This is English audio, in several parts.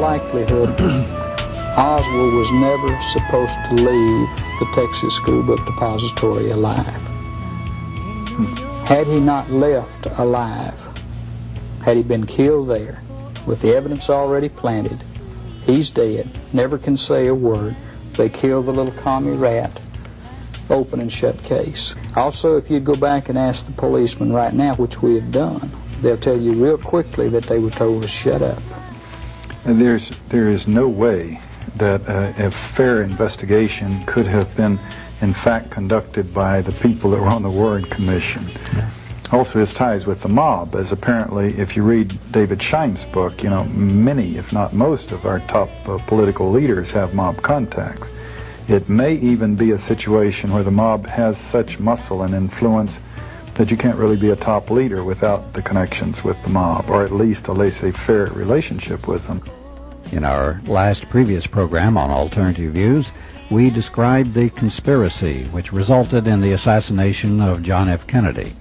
likelihood, Oswald was never supposed to leave the Texas School Book Depository alive. Had he not left alive, had he been killed there, with the evidence already planted, he's dead, never can say a word. They killed the little commie rat, open and shut case. Also, if you'd go back and ask the policemen right now, which we have done, they'll tell you real quickly that they were told to shut up. And there is no way that a fair investigation could have been in fact conducted by the people that were on the Warren Commission. Yeah. Also his ties with the mob, as apparently if you read David Schein's book, you know, many if not most of our top political leaders have mob contacts. It may even be a situation where the mob has such muscle and influence that you can't really be a top leader without the connections with the mob, or at least a laissez-faire relationship with them. In our previous program on Alternative Views, we described the conspiracy which resulted in the assassination of John F. Kennedy.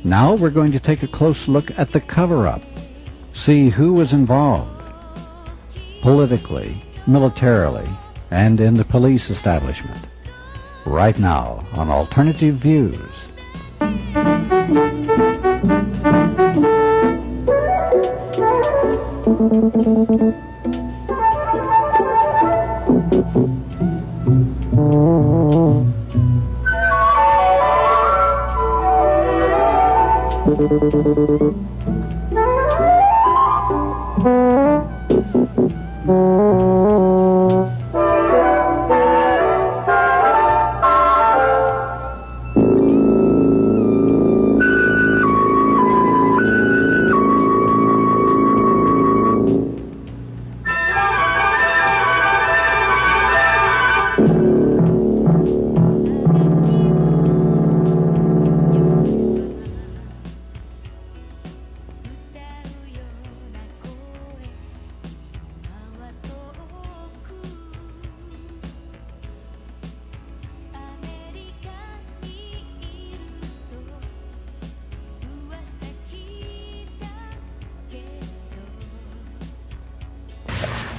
Now we're going to take a close look at the cover-up, see who was involved, politically, militarily, and in the police establishment. Right now on Alternative Views.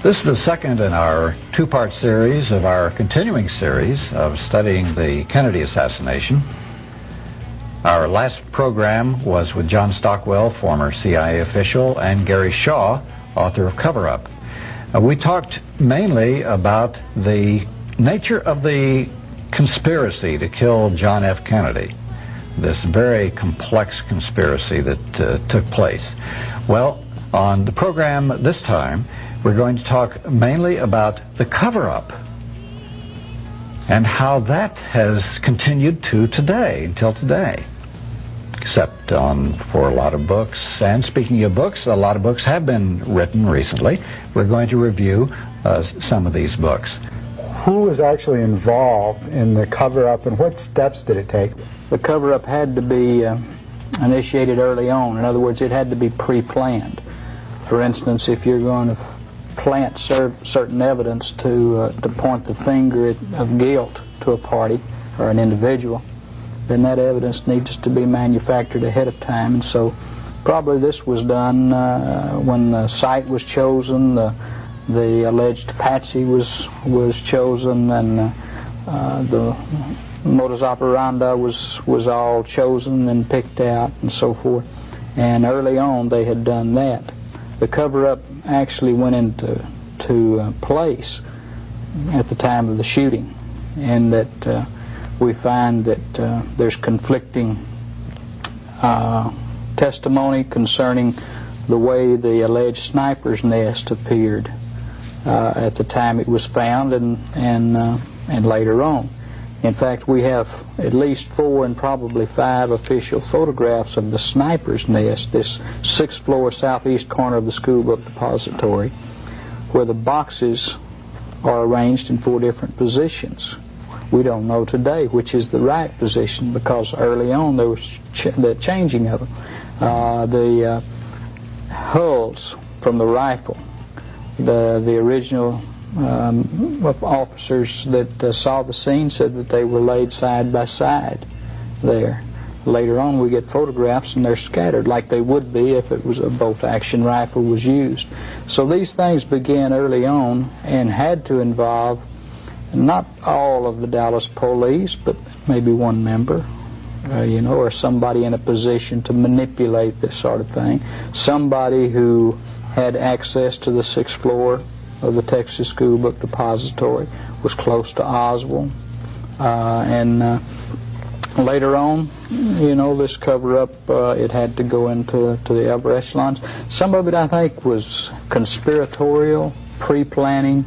This is the second in our two-part series of our continuing series of studying the Kennedy assassination. Our last program was with John Stockwell, former CIA official, and Gary Shaw, author of Cover Up. We talked mainly about the nature of the conspiracy to kill John F. Kennedy, this very complex conspiracy that took place. Well, on the program this time, we're going to talk mainly about the cover-up and how that has continued to today, until today, except for a lot of books. And speaking of books, a lot of books have been written recently. We're going to review some of these books. Who was actually involved in the cover-up and what steps did it take? The cover-up had to be initiated early on. In other words, it had to be pre-planned. For instance, if you're going to plant certain evidence to point the finger of guilt to a party or an individual, then that evidence needs to be manufactured ahead of time. And so probably this was done when the site was chosen, the alleged patsy was chosen, and the modus operandi was all chosen and picked out and so forth. And early on they had done that. The cover-up actually went into place at the time of the shooting, and that we find that there's conflicting testimony concerning the way the alleged sniper's nest appeared at the time it was found and later on. In fact, we have at least 4 and probably 5 official photographs of the sniper's nest, this 6th floor southeast corner of the school book depository, where the boxes are arranged in 4 different positions. We don't know today which is the right position, because early on there was the changing of them. The hulls from the rifle, the original officers that saw the scene said that they were laid side by side there. later on we get photographs and they're scattered like they would be if it was a bolt-action rifle was used. So these things began early on and had to involve not all of the Dallas police, but maybe one member, you know, or somebody in a position to manipulate this sort of thing. Somebody who had access to the 6th floor of the Texas School Book Depository, was close to Oswald, and later on, you know, this cover-up, it had to go into the upper echelons. Some of it, I think, was conspiratorial, pre-planning,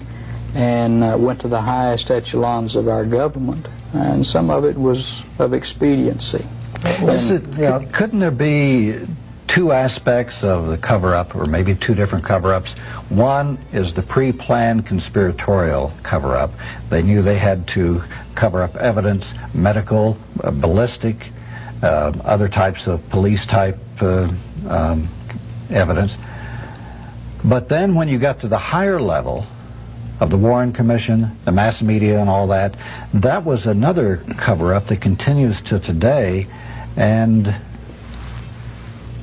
and went to the highest echelons of our government. And some of it was of expediency. Couldn't there be two aspects of the cover-up, or maybe two different cover-ups? One is the pre-planned conspiratorial cover-up. They knew they had to cover up evidence, medical, ballistic, other types of police-type evidence. But then when you got to the higher level of the Warren Commission, the mass media and all that, that was another cover-up that continues to today, and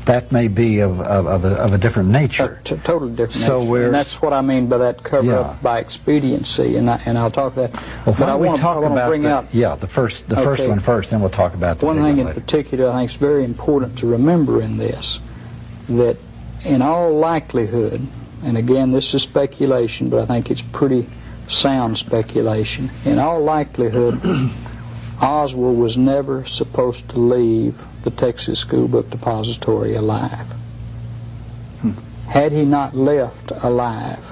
that may be of a different nature. Totally different nature. And that's what I mean by that cover-up by expediency, and I'll talk about that. Well, but I want to bring out the first one first, then we'll talk about the one thing in particular I think is very important to remember in this, that in all likelihood, and again this is speculation, but I think it's pretty sound speculation, in all likelihood Oswald was never supposed to leave the Texas School Book Depository alive. Had he not left alive,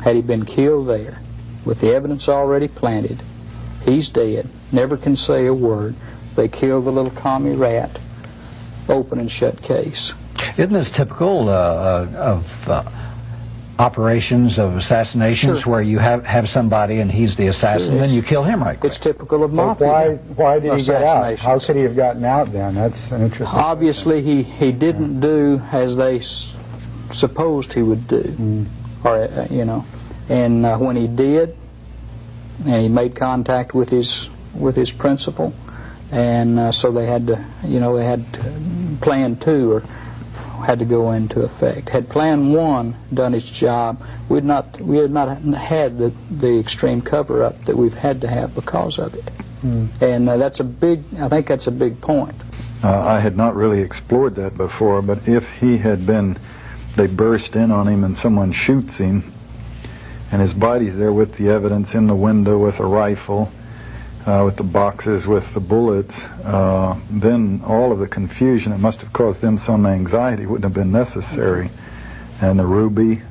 had he been killed there, with the evidence already planted, he's dead, never can say a word, they killed the little commie rat, open and shut case. Isn't this typical of operations of assassinations, where you have somebody and he's the assassin, and then you kill him right quick? It's typical of mafia. Why did he get out? How could he have gotten out then? That's an interesting Obviously he didn't do as they supposed he would do, or you know, and when he did, and he made contact with his principal, and so they had to, you know, they had to, plan 2 or had to go into effect. Had Plan 1 done its job, we had not had the extreme cover-up that we've had to have because of it. And that's a big, I think that's a big point. I had not really explored that before, but if he had been, they burst in on him and someone shoots him, and his body's there with the evidence in the window with a rifle, with the boxes with the bullets, then all of the confusion that must have caused them some anxiety wouldn't have been necessary. And the ruby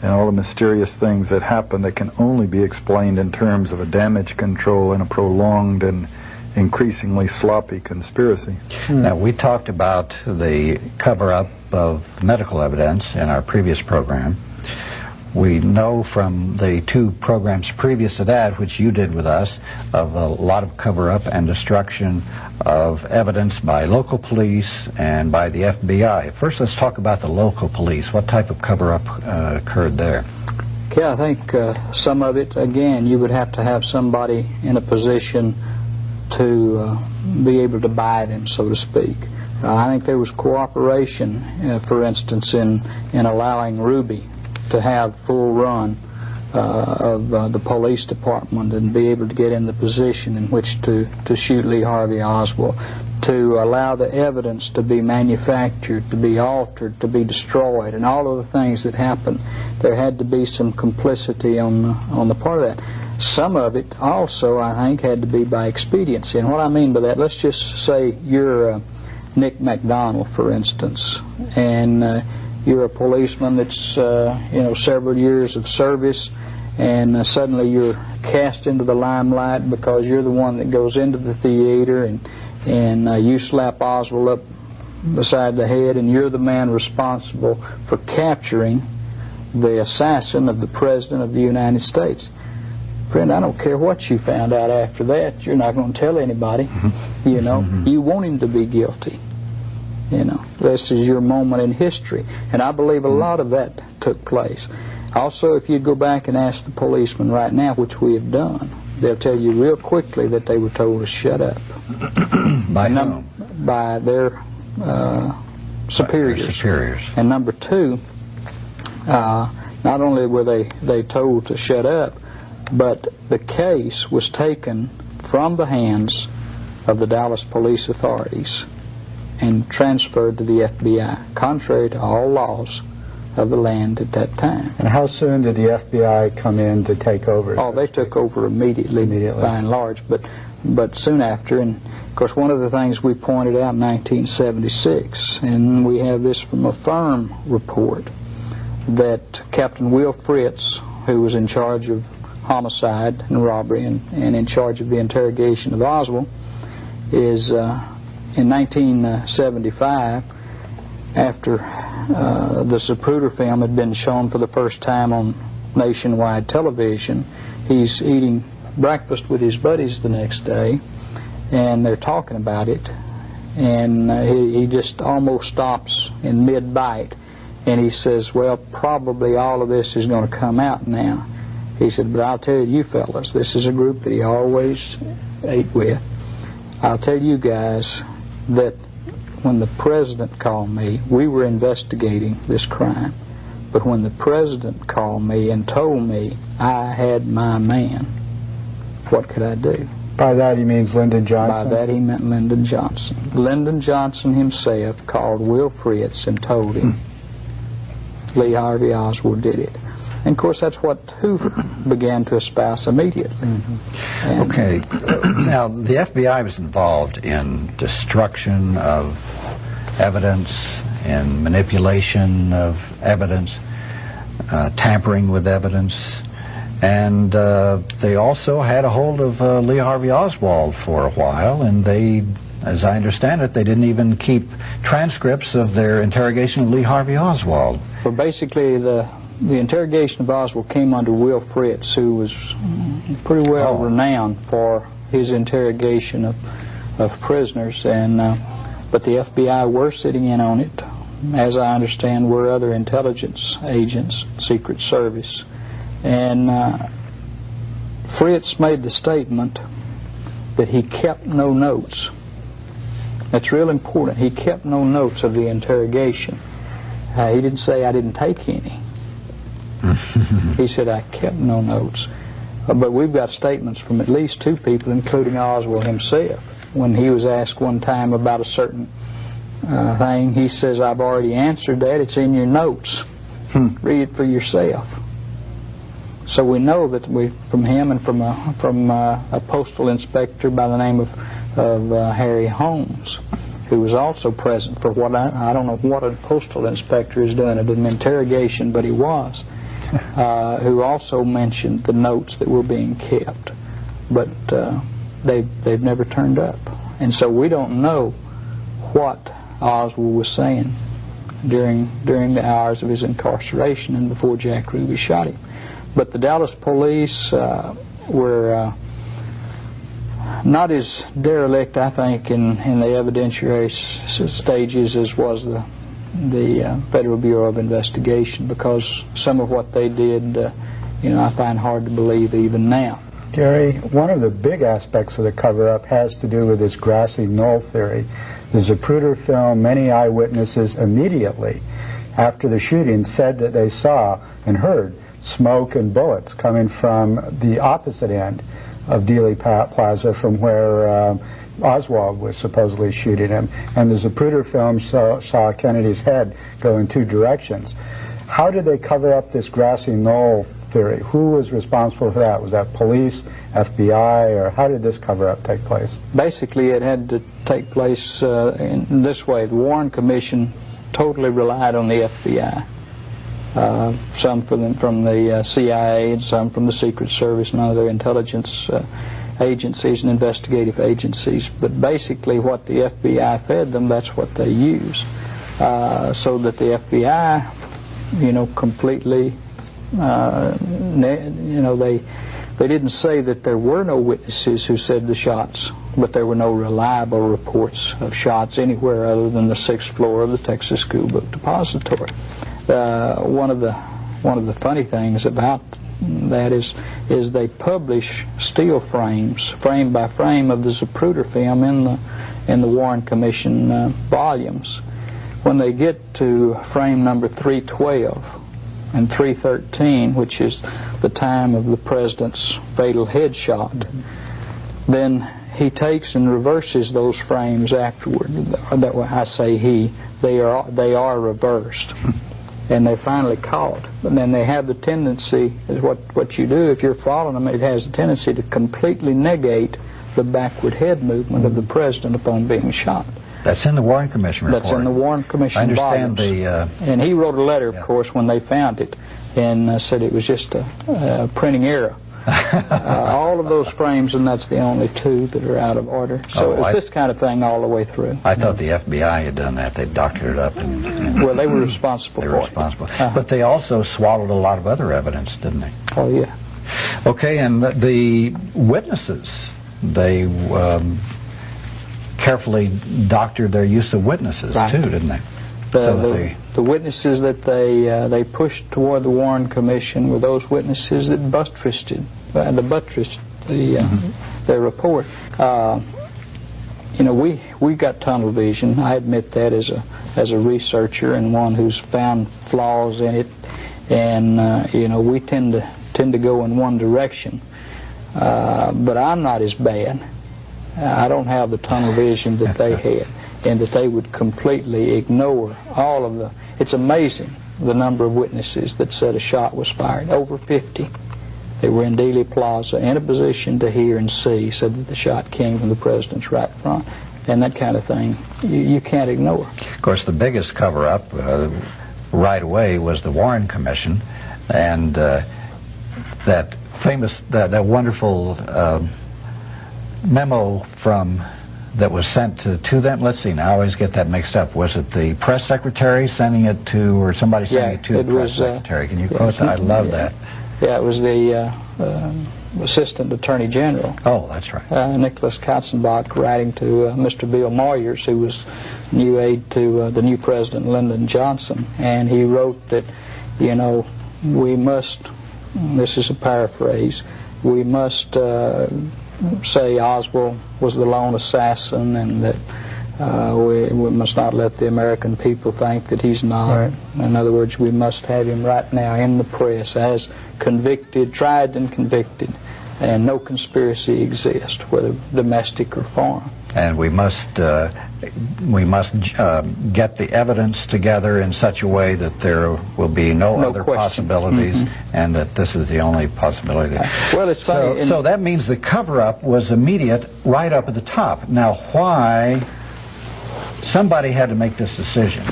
and all the mysterious things that happen that can only be explained in terms of a damage control and a prolonged and increasingly sloppy conspiracy. Now, we talked about the cover-up of medical evidence in our previous program. We know from the 2 programs previous to that, which you did with us, of a lot of cover-up and destruction of evidence by local police and by the FBI. First, let's talk about the local police. What type of cover-up occurred there? Okay, I think some of it, again, you would have to have somebody in a position to be able to buy them, so to speak. I think there was cooperation, for instance, in allowing Ruby to have full run of the police department and be able to get in the position in which to shoot Lee Harvey Oswald, to allow the evidence to be manufactured, to be altered, to be destroyed, and all of the things that happened. There had to be some complicity on the part of that. Some of it also, I think, had to be by expediency. And what I mean by that, let's just say you're Nick McDonald, for instance, and you're a policeman that's you know, several years of service, and suddenly you're cast into the limelight because you're the one that goes into the theater, and you slap Oswald up beside the head, and you're the man responsible for capturing the assassin of the President of the United States. Friend, I don't care what you found out after that, you're not going to tell anybody. You know, you want him to be guilty. You know, this is your moment in history. And I believe a lot of that took place. Also, if you go back and ask the policemen right now, which we have done, they'll tell you real quickly that they were told to shut up. By whom? by their superiors. And number two, not only were they told to shut up, but the case was taken from the hands of the Dallas police authorities and transferred to the FBI, contrary to all laws of the land at that time. And how soon did the FBI come in to take over? Oh, they took over immediately. By and large, but soon after. And of course, one of the things we pointed out in 1976, and we have this from a firm report, that Captain Will Fritz, who was in charge of homicide and robbery and in charge of the interrogation of Oswald, is in 1975, after the Zapruder film had been shown for the first time on nationwide television, he's eating breakfast with his buddies the next day, and they're talking about it, and he just almost stops in mid-bite, and he says, well, probably all of this is going to come out now. He said, but I'll tell you fellas, this is a group that he always ate with. I'll tell you guys that when the president called me, we were investigating this crime. But when the president called me and told me I had my man, what could I do? By that he means Lyndon Johnson? By that he meant Lyndon Johnson. Lyndon Johnson himself called Will Fritz and told him Lee Harvey Oswald did it. And of course that's what Hoover began to espouse immediately. Okay. Now the FBI was involved in destruction of evidence, in manipulation of evidence, tampering with evidence, and they also had a hold of Lee Harvey Oswald for a while, and they, as I understand it, they didn't even keep transcripts of their interrogation of Lee Harvey Oswald. Well, basically the interrogation of Oswald came under Will Fritz, who was pretty well renowned for his interrogation of prisoners, and but the FBI were sitting in on it. As I understand, were other intelligence agents, Secret Service, and Fritz made the statement that he kept no notes. That's real important. He kept no notes of the interrogation. He didn't say I didn't take any. He said I kept no notes. But we've got statements from at least two people, including Oswald himself. When he was asked one time about a certain thing, he says, I've already answered that. It's in your notes. Read it for yourself. So we know that from him and from a postal inspector by the name of Harry Holmes, who was also present for what I don't know what a postal inspector is doing at an interrogation, but he was, who also mentioned the notes that were being kept, but they've never turned up, and so we don't know what Oswald was saying during the hours of his incarceration and before Jack Ruby shot him. But the Dallas police were not as derelict, I think, in the evidentiary stages as was the Federal Bureau of Investigation, because some of what they did, I find hard to believe even now. Gary, one of the big aspects of the cover-up has to do with this grassy knoll theory. The Zapruder film, many eyewitnesses immediately after the shooting said that they saw and heard smoke and bullets coming from the opposite end of Dealey Plaza from where Oswald was supposedly shooting him. And the Zapruder film saw Kennedy's head go in two directions. How did they cover up this grassy knoll theory? Who was responsible for that? Was that police, FBI, or how did this cover-up take place? Basically, it had to take place in this way. The Warren Commission totally relied on the FBI. Some from the CIA and some from the Secret Service and other intelligence agencies and investigative agencies. But basically what the FBI fed them, that's what they used. So that the FBI, completely, they didn't say that there were no witnesses who said the shots, but there were no reliable reports of shots anywhere other than the 6th floor of the Texas School Book Depository. One of the funny things about that is they publish still frames, frame by frame, of the Zapruder film in the Warren Commission volumes. When they get to frame number 312 and 313, which is the time of the president's fatal headshot, then he takes and reverses those frames afterward. I say he. They are reversed, and they're finally caught. And then they have the tendency, is what you do if you're following them, it has a tendency to completely negate the backward head movement of the president upon being shot. That's in the Warren Commission report. That's in the Warren Commission volumes. I understand And he wrote a letter, of course, when they found it, and said it was just a printing error. All of those frames, and that's the only two that are out of order. So it's this kind of thing all the way through. I thought the FBI had done that. They doctored it up. Well, they were responsible for it. They were responsible. But they also swallowed a lot of other evidence, didn't they? Oh, yeah. Okay, and the witnesses, they carefully doctored their use of witnesses, too, didn't they? The witnesses that they pushed toward the Warren Commission were those witnesses that buttressed their report. You know, we got tunnel vision. I admit that as a researcher and one who's found flaws in it, and you know, we tend to go in one direction. But I'm not as bad. I don't have the tunnel vision that they had, and that they would completely ignore all of the... It's amazing the number of witnesses that said a shot was fired. Over 50. They were in Dealey Plaza in a position to hear and see, said that the shot came from the president's right front. And that kind of thing you can't ignore. Of course, the biggest cover-up right away was the Warren Commission, and that wonderful memo that was sent to them. Let's see, now I always get that mixed up. Was it the press secretary sending it to, or somebody sending it to the press secretary? Can you quote that? I love that. Yeah, it was the Assistant Attorney General. Oh, that's right. Nicholas Katzenbach writing to Mr. Bill Moyers, who was new aide to the new President Lyndon Johnson, and he wrote that, you know, we must, this is a paraphrase, we must say Oswald was the lone assassin, and that we must not let the American people think that he's not. Right. In other words, we must have him right now in the press as convicted, tried and convicted, and no conspiracy exists, whether domestic or foreign. And we must get the evidence together in such a way that there will be no other possibilities, and that this is the only possibility. Well, it's funny. So that means the cover-up was immediate, right up at the top. Now, why somebody had to make this decision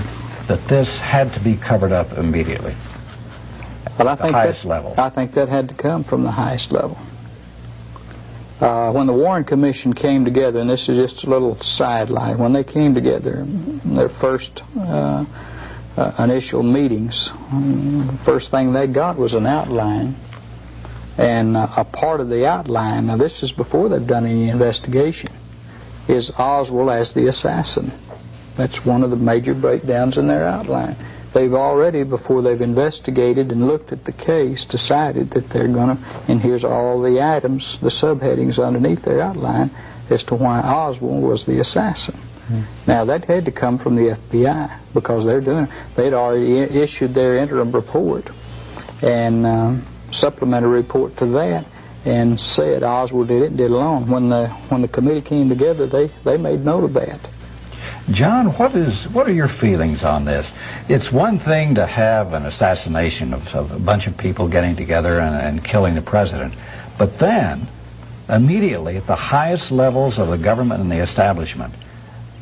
that this had to be covered up immediately? Well, at the highest level. I think that had to come from the highest level. When the Warren Commission came together, and this is just a little sideline, when they came together, their first initial meetings, the first thing they got was an outline. And a part of the outline, now this is before they've done any investigation, is Oswald as the assassin. That's one of the major breakdowns in their outline. They've already, before they've investigated and looked at the case, decided that they're going to, and here's all the items, the subheadings underneath their outline as to why Oswald was the assassin. Now, that had to come from the FBI, because they'd already issued their interim report and supplementary report to that, and said Oswald did it and did it alone. When the committee came together, they made note of that. John, what are your feelings on this? It's one thing to have an assassination of a bunch of people getting together and killing the president, but then immediately at the highest levels of the government and the establishment,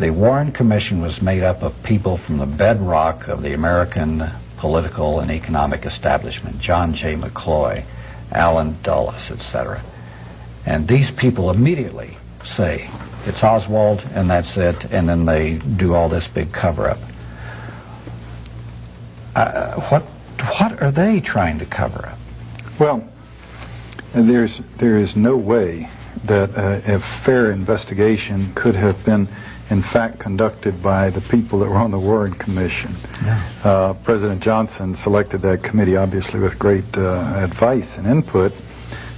the Warren Commission was made up of people from the bedrock of the American political and economic establishment, John J. McCloy, Allen Dulles, etc. And these people immediately say, it's Oswald, and that's it, and then they do all this big cover-up. What are they trying to cover up? Well, There is no way that a fair investigation could have been, in fact, conducted by the people that were on the Warren Commission. Yeah. President Johnson selected that committee, obviously, with great advice and input.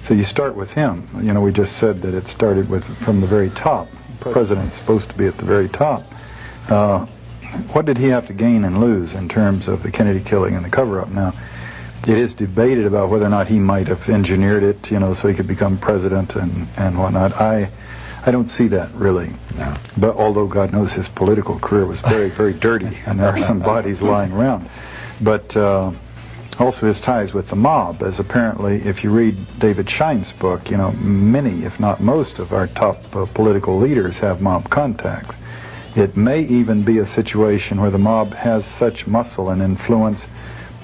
So you start with him. You know, we just said that it started from the very top. The president's supposed to be at the very top. What did he have to gain and lose in terms of the Kennedy killing and the cover-up? Now, it is debated about whether or not he might have engineered it, you know, so he could become president and whatnot. I don't see that, really. No. But although God knows his political career was very, very dirty, and there are some bodies lying around. But also his ties with the mob, as apparently, if you read David Schein's book, you know, many, if not most, of our top political leaders have mob contacts. It may even be a situation where the mob has such muscle and influence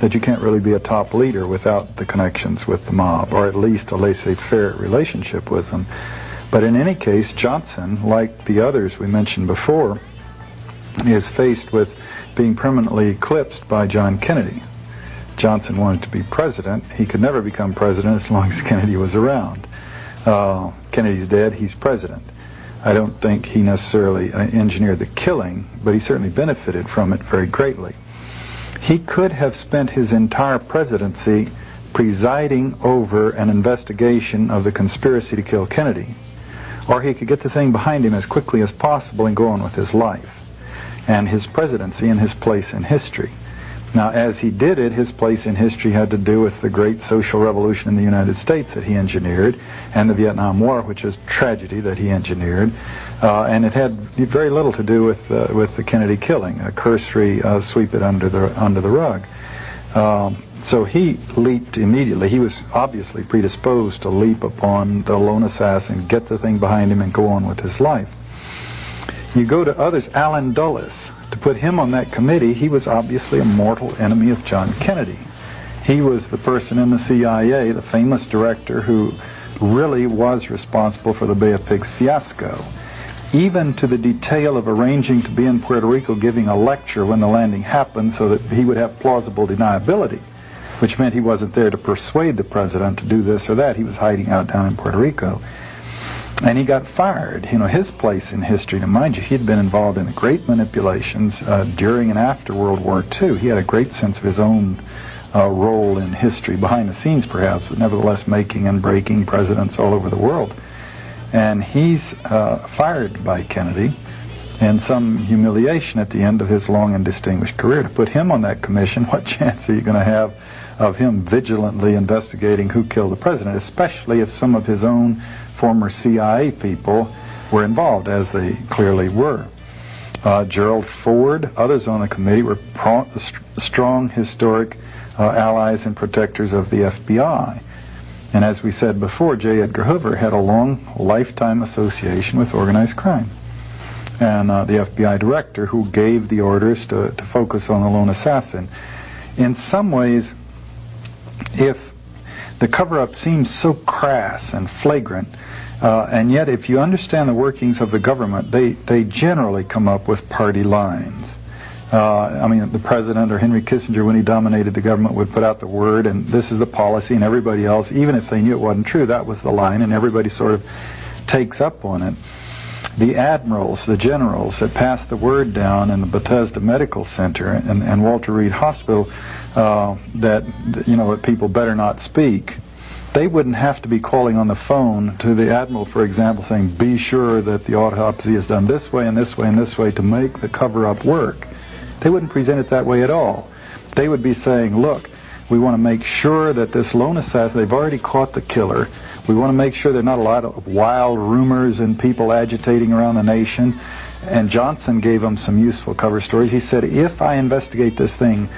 that you can't really be a top leader without the connections with the mob, or at least a laissez-faire relationship with them. But in any case, Johnson, like the others we mentioned before, is faced with being permanently eclipsed by John Kennedy. Johnson wanted to be president. He could never become president as long as Kennedy was around. Kennedy's dead, he's president. I don't think he necessarily engineered the killing, but he certainly benefited from it very greatly. He could have spent his entire presidency presiding over an investigation of the conspiracy to kill Kennedy, or he could get the thing behind him as quickly as possible and go on with his life and his presidency and his place in history. Now, as he did it, his place in history had to do with the great social revolution in the United States that he engineered, and the Vietnam War, which is tragedy that he engineered, and it had very little to do with the Kennedy killing, a cursory sweep it under the rug. So he leaped immediately. He was obviously predisposed to leap upon the lone assassin, get the thing behind him, and go on with his life. You go to others, Allen Dulles. To put him on that committee, he was obviously a mortal enemy of John Kennedy. He was the person in the CIA, the famous director, who really was responsible for the Bay of Pigs fiasco, even to the detail of arranging to be in Puerto Rico giving a lecture when the landing happened so that he would have plausible deniability, which meant he wasn't there to persuade the president to do this or that. He was hiding out down in Puerto Rico. And he got fired. You know, his place in history, to mind you, he had been involved in great manipulations during and after World War II. He had a great sense of his own role in history, behind the scenes perhaps, but nevertheless making and breaking presidents all over the world. And he's fired by Kennedy in some humiliation at the end of his long and distinguished career. To put him on that commission, what chance are you going to have of him vigilantly investigating who killed the president, especially if some of his own former CIA people were involved, as they clearly were. Gerald Ford, others on the committee, were strong historic allies and protectors of the FBI. And as we said before, J. Edgar Hoover had a long lifetime association with organized crime. And the FBI director who gave the orders to focus on the lone assassin. In some ways, if the cover-up seems so crass and flagrant, and yet if you understand the workings of the government, they generally come up with party lines. I mean, the president or Henry Kissinger, when he dominated the government, would put out the word, and this is the policy, and everybody else, even if they knew it wasn't true, that was the line, and everybody sort of takes up on it. The admirals, the generals that passed the word down in the Bethesda Medical Center and Walter Reed Hospital that, you know, that people better not speak, they wouldn't have to be calling on the phone to the admiral, for example, saying, be sure that the autopsy is done this way and this way and this way to make the cover-up work. They wouldn't present it that way at all. They would be saying, look, we want to make sure that this lone assassin, they've already caught the killer. We want to make sure there are not a lot of wild rumors and people agitating around the nation. And Johnson gave them some useful cover stories. He said, if I investigate this thing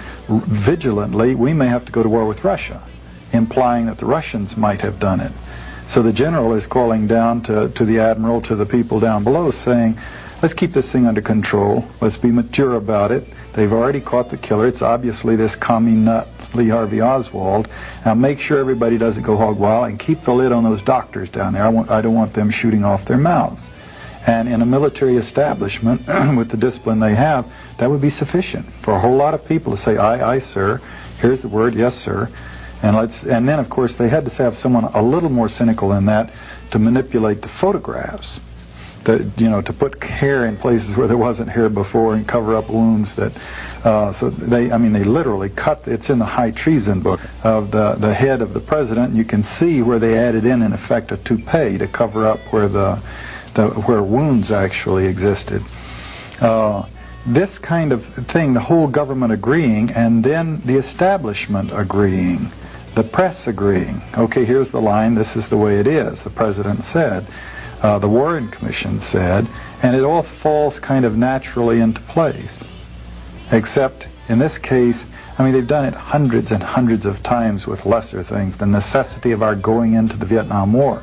vigilantly, we may have to go to war with Russia, implying that the Russians might have done it. So the general is calling down to the admiral, to the people down below, saying, let's keep this thing under control. Let's be mature about it. They've already caught the killer. It's obviously this commie nut, Lee Harvey Oswald. Now make sure everybody doesn't go hog wild, and keep the lid on those doctors down there. I don't want them shooting off their mouths. And in a military establishment, with the discipline they have, that would be sufficient for a whole lot of people to say, aye, aye, sir. Here's the word, yes, sir. And then, of course, they had to have someone a little more cynical than that to manipulate the photographs. To put hair in places where there wasn't hair before and cover up wounds that, so they literally cut, it's in the high treason book of the head of the president. You can see where they added in effect, a toupee to cover up where where wounds actually existed. This kind of thing, the whole government agreeing, and then the establishment agreeing, the press agreeing. Okay, here's the line, this is the way it is, the president said. The Warren Commission said, and it all falls kind of naturally into place. Except in this case, they've done it hundreds and hundreds of times with lesser things. The necessity of our going into the Vietnam War.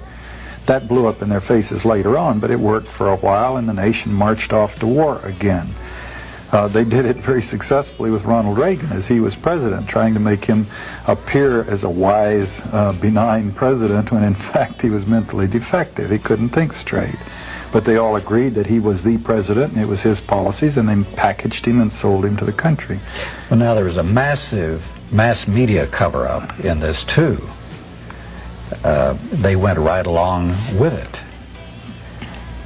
That blew up in their faces later on, but it worked for a while, and the nation marched off to war again. They did it very successfully with Ronald Reagan as he was president, trying to make him appear as a wise, benign president when in fact he was mentally defective. He couldn't think straight. But they all agreed that he was the president and it was his policies, and they packaged him and sold him to the country. Well, now there was a massive mass media cover-up in this too. They went right along with it.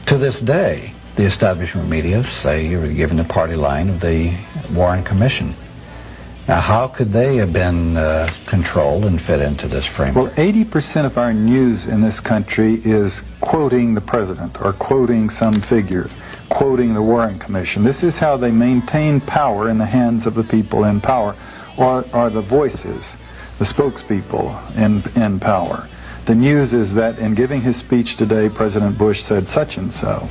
To this day, the establishment media say you were given the party line of the Warren Commission. Now, how could they have been controlled and fit into this framework? Well, 80% of our news in this country is quoting the president or quoting some figure, quoting the Warren Commission. This is how they maintain power in the hands of the people in power, or the voices, the spokespeople in power. The news is that in giving his speech today, President Bush said such and so.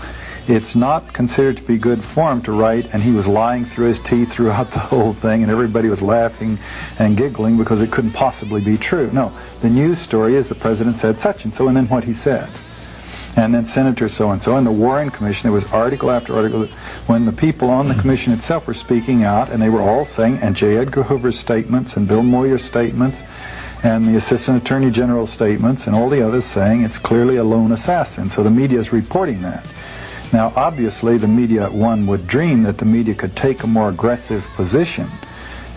It's not considered to be good form to write, and he was lying through his teeth throughout the whole thing, and everybody was laughing and giggling because it couldn't possibly be true. No, the news story is the president said such and so, and then what he said. And then Senator so-and-so, and the Warren Commission, there was article after article, when the people on the commission itself were speaking out, and they were all saying, and J. Edgar Hoover's statements, and Bill Moyer's statements, and the Assistant Attorney General's statements, and all the others saying it's clearly a lone assassin. So the media is reporting that. Now, obviously, the media, one would dream that the media could take a more aggressive position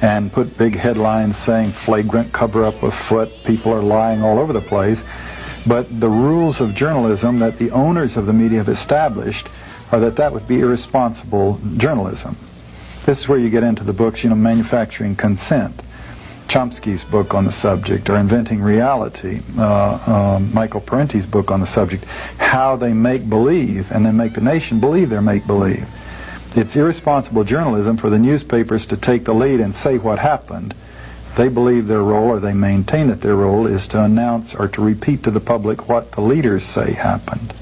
and put big headlines saying flagrant cover-up afoot, people are lying all over the place. But the rules of journalism that the owners of the media have established are that would be irresponsible journalism. This is where you get into the books, Manufacturing Consent, Chomsky's book on the subject, or Inventing Reality, Michael Parenti's book on the subject, how they make believe and then make the nation believe they're make believe. It's irresponsible journalism for the newspapers to take the lead and say what happened. They believe their role, or they maintain that their role, is to announce or to repeat to the public what the leaders say happened.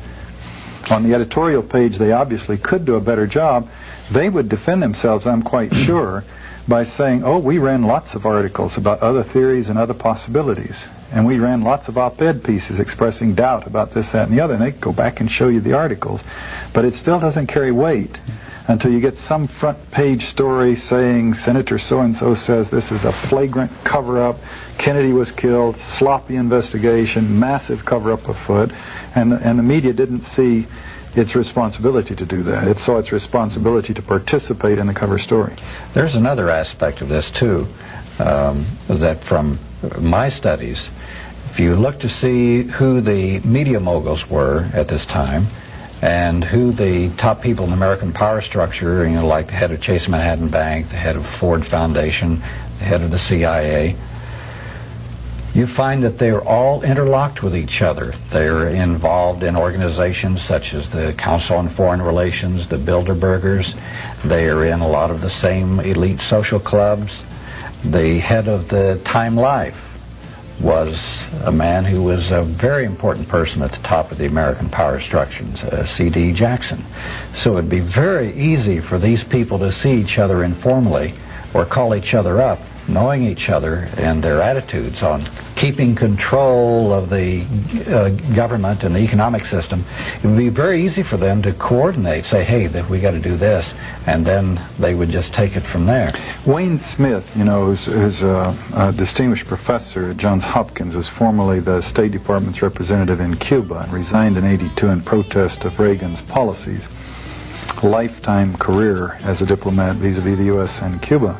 On the editorial page, they obviously could do a better job. They would defend themselves, I'm quite sure, by saying, oh, we ran lots of articles about other theories and other possibilities. And we ran lots of op-ed pieces expressing doubt about this, that, and the other. And they go back and show you the articles. But it still doesn't carry weight until you get some front page story saying Senator so-and-so says this is a flagrant cover-up, Kennedy was killed, sloppy investigation, massive cover-up afoot, and the media didn't see its responsibility to do that. It saw its responsibility to participate in the cover story. There's another aspect of this too, that from my studies, if you look to see who the media moguls were at this time, and who the top people in the American power structure, like the head of Chase Manhattan Bank, the head of Ford Foundation, the head of the CIA, you find that they are all interlocked with each other. They're involved in organizations such as the Council on Foreign Relations, the Bilderbergers. They are in a lot of the same elite social clubs. The head of the Time Life was a man who was a very important person at the top of the American power structures, C.D. Jackson. So it'd be very easy for these people to see each other informally or call each other up, knowing each other and their attitudes on keeping control of the government and the economic system. It would be very easy for them to coordinate, say, hey, we got to do this, and then they would just take it from there. Wayne Smith, who's a distinguished professor at Johns Hopkins, was formerly the State Department's representative in Cuba and resigned in '82 in protest of Reagan's policies. Lifetime career as a diplomat vis-a-vis the U.S. and Cuba.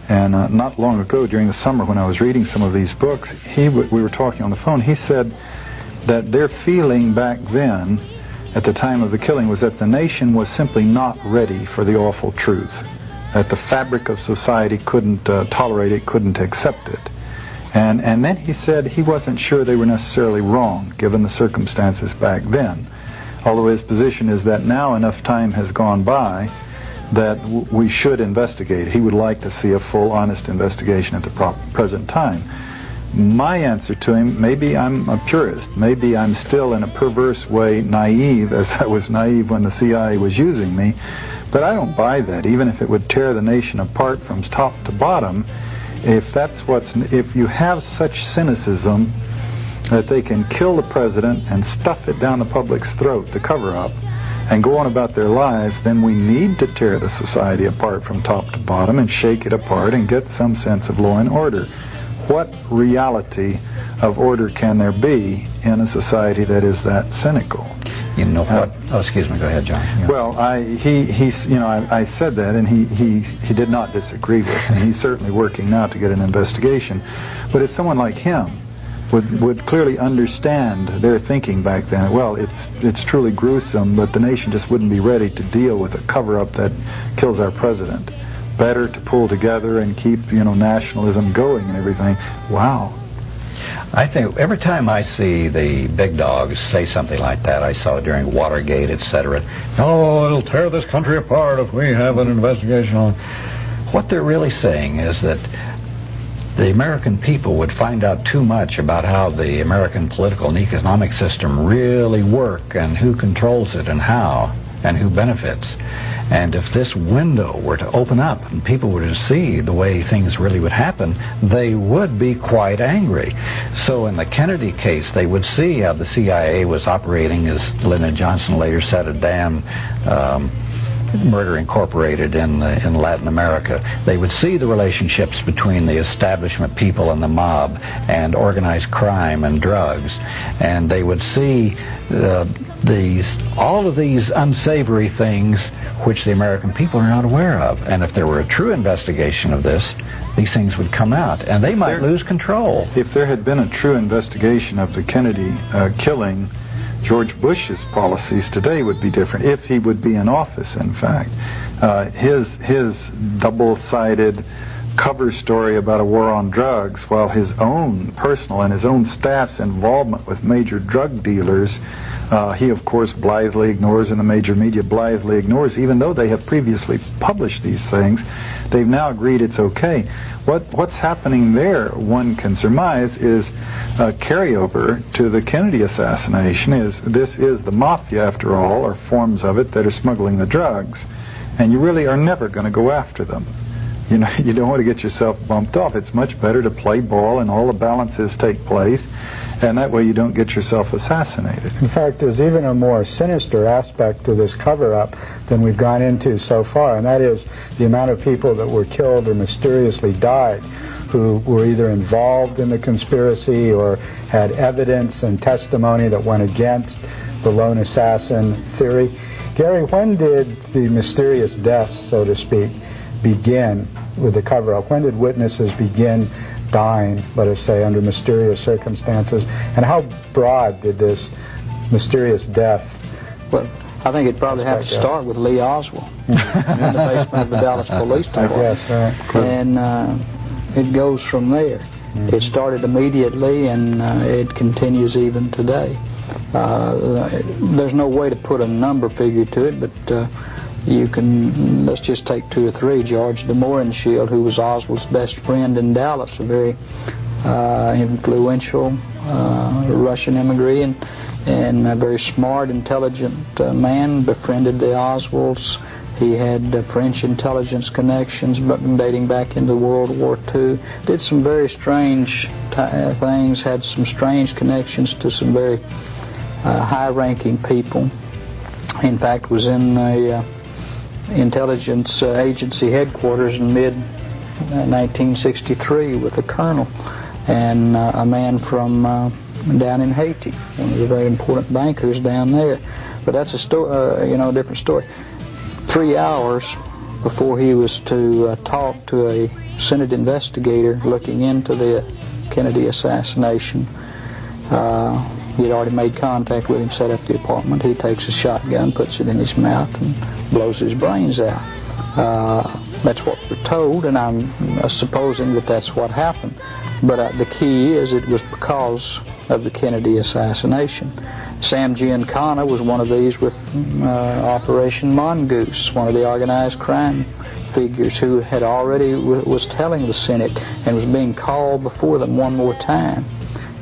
And not long ago, during the summer, when I was reading some of these books, we were talking on the phone. He said that their feeling back then, at the time of the killing, was that the nation was simply not ready for the awful truth, that the fabric of society couldn't tolerate it, couldn't accept it. And then he said he wasn't sure they were necessarily wrong, given the circumstances back then. Although his position is that now enough time has gone by that we should investigate. He would like to see a full, honest investigation at the present time. My answer to him, maybe I'm a purist, maybe I'm still in a perverse way naive, as I was naive when the CIA was using me, but I don't buy that. Even if it would tear the nation apart from top to bottom, if you have such cynicism that they can kill the president and stuff it down the public's throat, the cover-up, and go on about their lives, then we need to tear the society apart from top to bottom and shake it apart and get some sense of law and order. What reality of order can there be in a society that is that cynical? You know what? Excuse me. Go ahead, John. Yeah. Well, I said that, and he did not disagree with me. He's certainly working now to get an investigation. But if someone like him would clearly understand their thinking back then, well, it's truly gruesome, but the nation just wouldn't be ready to deal with a cover-up that kills our president. Better to pull together and keep, nationalism going and everything. Wow. I think every time I see the big dogs say something like that, I saw it during Watergate, etc. Oh, it'll tear this country apart if we have an investigation on. What they're really saying is that the American people would find out too much about how the American political and economic system really work and who controls it and how and who benefits. And if this window were to open up and people were to see the way things really would happen, they would be quite angry. So in the Kennedy case, they would see how the CIA was operating, as Lyndon Johnson later said, a damn murder incorporated in Latin America. They would see the relationships between the establishment people and the mob and organized crime and drugs, and they would see all of these unsavory things which the American people are not aware of. And if there were a true investigation of this, these things would come out, and they might lose control. If there had been a true investigation of the Kennedy killing, George Bush's policies today would be different, if he would be in office, in fact. His double-sided cover story about a war on drugs, while his own personal and his own staff's involvement with major drug dealers, he of course blithely ignores, and the major media blithely ignores, even though they have previously published these things. They've now agreed it's okay. What's happening there, one can surmise, is a carryover to the Kennedy assassination. This is the mafia, after all, or forms of it, that are smuggling the drugs, and you really are never going to go after them. You don't want to get yourself bumped off. It's much better to play ball and all the balances take place, and that way you don't get yourself assassinated. In fact, there's even a more sinister aspect to this cover-up than we've gone into so far, and that is the amount of people that were killed or mysteriously died who were either involved in the conspiracy or had evidence and testimony that went against the lone assassin theory. Gary, when did the mysterious deaths, so to speak, begin with the cover-up? When did witnesses begin dying, let us say, under mysterious circumstances? And how broad did this mysterious death? Well, I think it'd probably have to start with Lee Oswald in the basement of the Dallas Police Department. Yes, right. And it goes from there. It started immediately, and it continues even today. There's no way to put a number figure to it, but you can, let's just take two or three. George de Mohrenschildt, who was Oswald's best friend in Dallas, a very influential Russian immigrant and a very smart, intelligent man, befriended the Oswalds. He had French intelligence connections dating back into World War II. Did some very strange things, had some strange connections to some very high-ranking people. In fact, was in a intelligence agency headquarters in mid-1963 with a colonel and a man from down in Haiti, one of the very important bankers down there. But that's a story, a different story. 3 hours before he was to talk to a Senate investigator looking into the Kennedy assassination. He had already made contact with him, set up the apartment. He takes a shotgun, puts it in his mouth, and blows his brains out. That's what we're told, and I'm supposing that that's what happened. But the key is it was because of the Kennedy assassination. Sam Giancana was one of these with Operation Mongoose, one of the organized crime figures who had already was telling the Senate and was being called before them one more time.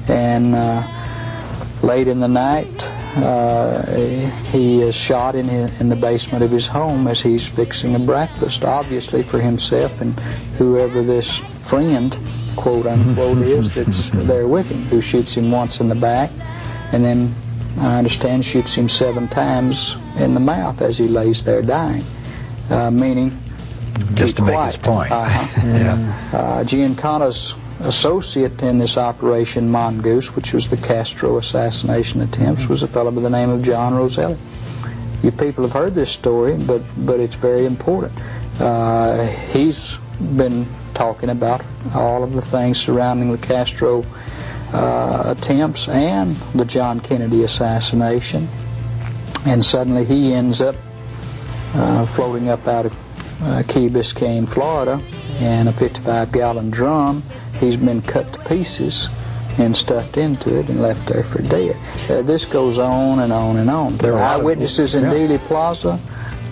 And late in the night, he is shot in the basement of his home as he's fixing a breakfast, obviously for himself and whoever this friend, quote unquote, is that's there with him, who shoots him once in the back and then, I understand, shoots him 7 times in the mouth as he lays there dying, meaning just to make his point. Giancana's associate in this Operation Mongoose, which was the Castro assassination attempts, was a fellow by the name of John Roselli. You people have heard this story, but it's very important. He's been talking about all of the things surrounding the Castro attempts and the John Kennedy assassination, and suddenly he ends up floating up out of Key Biscayne, Florida, in a 55-gallon drum. He's been cut to pieces and stuffed into it and left there for dead. This goes on and on and on. There are eyewitnesses in Dealey Plaza,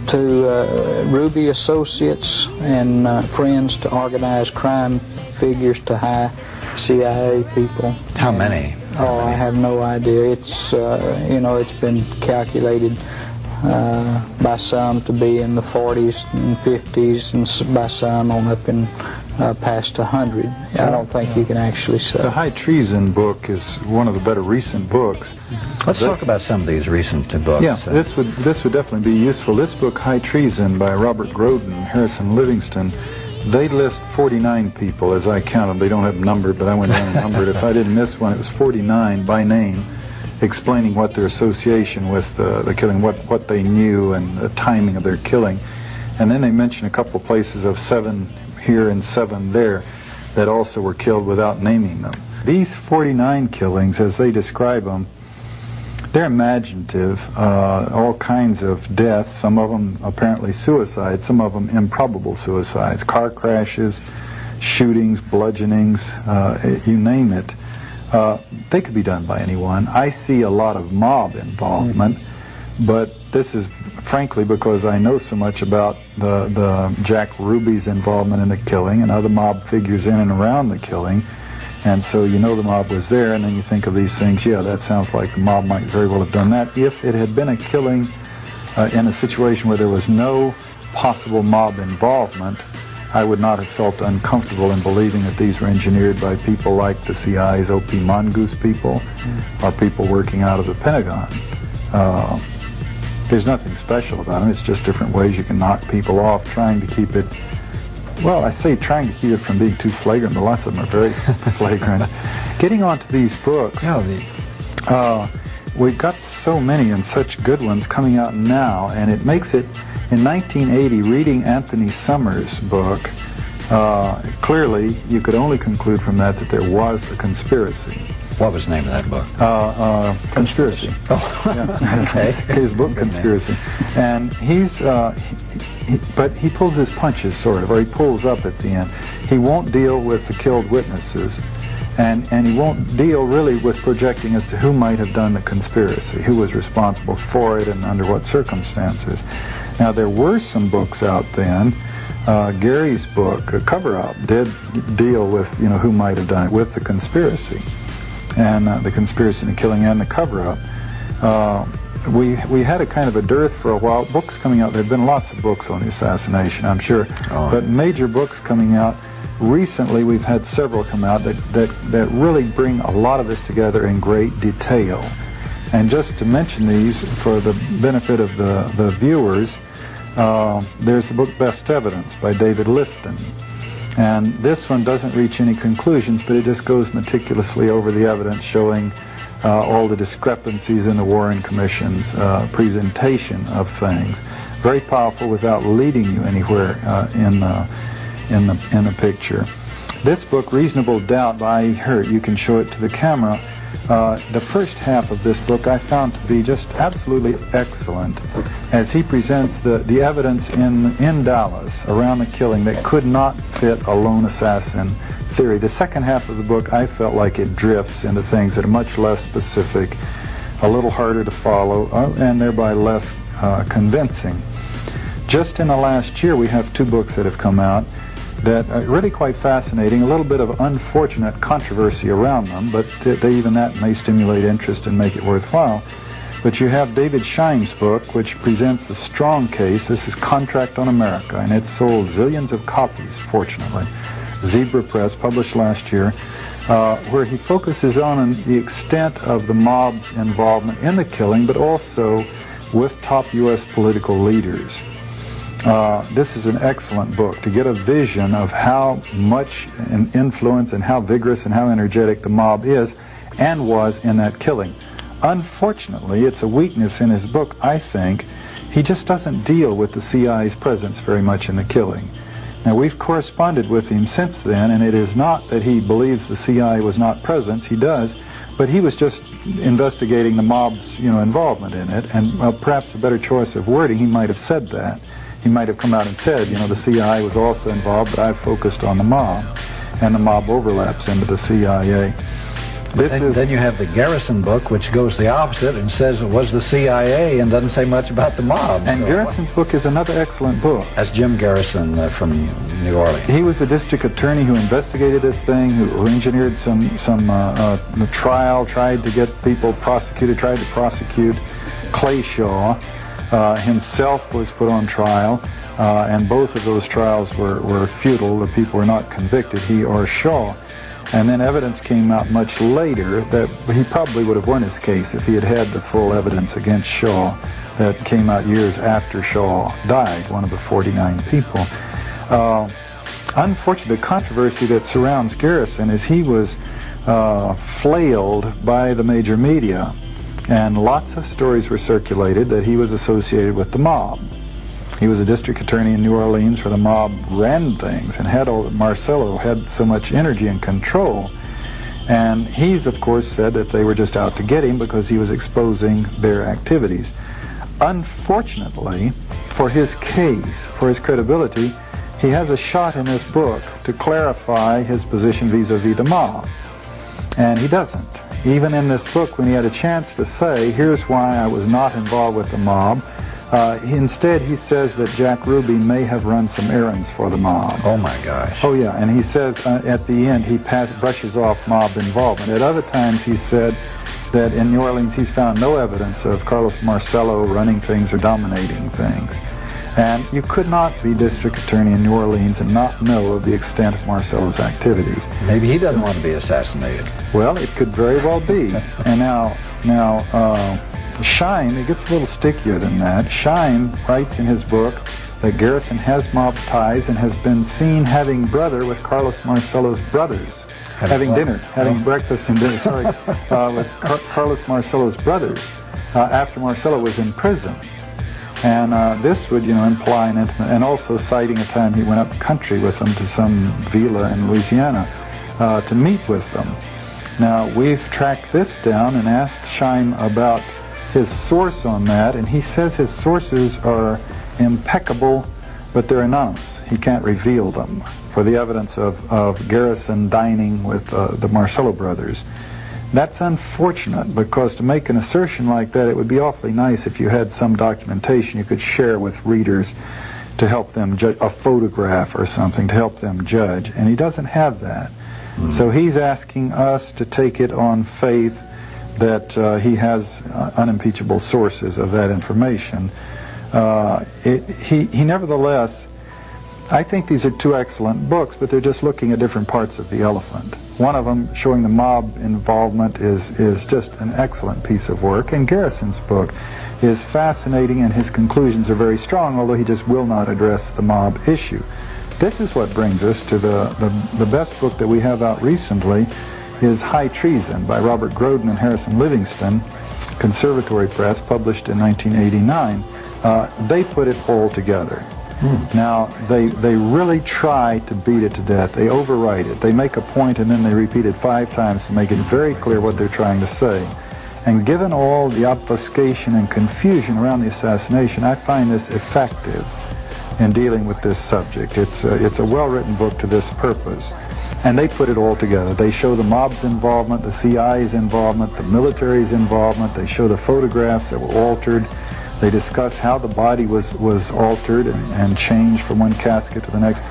to Ruby associates and friends, to organized crime figures, to high CIA people. How many? Oh, I have no idea. It's it's been calculated by some to be in the 40s and 50s, and by some on up in past 100. I don't think you can actually say. The High Treason book is one of the better recent books. Let's talk about some of these recent books. Yeah, this would definitely be useful. This book, High Treason, by Robert Groden, Harrison Livingston, they list 49 people as I counted. They don't have them numbered, but I went down and numbered. If I didn't miss one, it was 49 by name, explaining what their association with the killing, what they knew, and the timing of their killing. And then they mention a couple places of 7 here and 7 there that also were killed without naming them. These 49 killings, as they describe them, they're imaginative, all kinds of deaths, some of them apparently suicide, some of them improbable suicides, car crashes, shootings, bludgeonings, you name it. They could be done by anyone. I see a lot of mob involvement, but this is frankly because I know so much about the Jack Ruby's involvement in the killing and other mob figures in and around the killing. And so you know the mob was there, and then you think of these things, yeah, that sounds like the mob might very well have done that. If it had been a killing in a situation where there was no possible mob involvement, I would not have felt uncomfortable in believing that these were engineered by people like the CIA's OP Mongoose people or people working out of the Pentagon. There's nothing special about them. It's just different ways you can knock people off, trying to keep it, well, I say trying to keep it from being too flagrant, but lots of them are very flagrant. Getting onto these books, we've got so many and such good ones coming out now, and it makes it, in 1980, reading Anthony Summers' book, clearly you could only conclude from that that there was a conspiracy. What was the name of that book? Conspiracy. Oh, yeah. Okay. His book, Conspiracy. And but he pulls his punches, sort of, or he pulls up at the end. He won't deal with the killed witnesses, and he won't deal really with projecting as to who might have done the conspiracy, who was responsible for it, and under what circumstances. Now, there were some books out then. Gary's book, Cover Up, did deal with, who might have done it, with the conspiracy. And the conspiracy and the killing and the cover-up. We had a kind of a dearth for a while. Books coming out. There have been lots of books on the assassination, I'm sure, but major books coming out. Recently, we've had several come out that really bring a lot of this together in great detail. And just to mention these for the benefit of the viewers, there's the book Best Evidence by David Lifton. And this one doesn't reach any conclusions, but it just goes meticulously over the evidence, showing all the discrepancies in the Warren Commission's presentation of things. Very powerful without leading you anywhere in the picture. This book, Reasonable Doubt by Hurt, you can show it to the camera. The first half of this book I found to be just absolutely excellent, as he presents the evidence in Dallas around the killing that could not fit a lone assassin theory. The second half of the book, I felt like it drifts into things that are much less specific, a little harder to follow, and thereby less convincing. Just in the last year, we have two books that have come out that are really quite fascinating, a little bit of unfortunate controversy around them, but even that may stimulate interest and make it worthwhile. But you have David Schein's book, which presents a strong case. This is Contract on America, and it sold zillions of copies, fortunately. Zebra Press, published last year, where he focuses on the extent of the mob's involvement in the killing, but also with top U.S. political leaders. This is an excellent book to get a vision of how much an influence and how vigorous and how energetic the mob is and was in that killing. Unfortunately, it's a weakness in his book, I think. He just doesn't deal with the CIA's presence very much in the killing. Now, we've corresponded with him since then, and it is not that he believes the CIA was not present. He does, but he was just investigating the mob's, involvement in it, and perhaps a better choice of wording, he might have said that. He might have come out and said, the CIA was also involved, but I focused on the mob, and the mob overlaps into the CIA. Then you have the Garrison book, which goes the opposite and says it was the CIA and doesn't say much about the mob. And so, Garrison's book is another excellent book. That's Jim Garrison from New Orleans. He was the district attorney who investigated this thing, who engineered some trial, tried to get people prosecuted, tried to prosecute Clay Shaw. Himself was put on trial, and both of those trials were futile. The people were not convicted, he or Shaw. And then evidence came out much later that he probably would have won his case if he had had the full evidence against Shaw that came out years after Shaw died, one of the 49 people. Unfortunately, the controversy that surrounds Garrison is he was flailed by the major media, and lots of stories were circulated that he was associated with the mob. He was a district attorney in New Orleans where the mob ran things and had Marcello had so much energy and control. And he's, of course, said that they were just out to get him because he was exposing their activities. Unfortunately, for his case, for his credibility, he has a shot in this book to clarify his position vis-a-vis the mob. And he doesn't. Even in this book, when he had a chance to say, here's why I was not involved with the mob, instead he says that Jack Ruby may have run some errands for the mob. Oh my gosh. Oh yeah, and he says at the end he brushes off mob involvement. At other times he said that in New Orleans he's found no evidence of Carlos Marcello running things or dominating things. And you could not be district attorney in New Orleans and not know of the extent of Marcello's activities. Maybe he doesn't want to be assassinated. Well, it could very well be. And now Schein, it gets a little stickier than that. Schein writes in his book that Garrison has mob ties and has been seen having brother with Carlos Marcello's brothers. Having breakfast and dinner, with Carlos Marcello's brothers after Marcello was in prison. And this would, imply an intimate, and also citing a time he went up country with them to some villa in Louisiana to meet with them. Now, we've tracked this down and asked Schein about his source on that, and he says his sources are impeccable, but they're anonymous. He can't reveal them for the evidence of Garrison dining with the Marcello brothers. That's unfortunate, because to make an assertion like that, it would be awfully nice if you had some documentation you could share with readers to help them judge, a photograph or something to help them judge, and he doesn't have that. So he's asking us to take it on faith that he has unimpeachable sources of that information. He nevertheless, I think these are two excellent books, but they're just looking at different parts of the elephant. One of them, showing the mob involvement, is just an excellent piece of work, and Garrison's book is fascinating, and his conclusions are very strong, although he just will not address the mob issue. This is what brings us to the best book that we have out recently, is High Treason by Robert Groden and Harrison Livingston, Conservatory Press, published in 1989. They put it all together. Now, they really try to beat it to death. They overwrite it. They make a point and then they repeat it 5 times to make it very clear what they're trying to say. And given all the obfuscation and confusion around the assassination, I find this effective in dealing with this subject. It's a well-written book to this purpose. And they put it all together. They show the mob's involvement, the CIA's involvement, the military's involvement. They show the photographs that were altered. They discuss how the body was altered and changed from one casket to the next.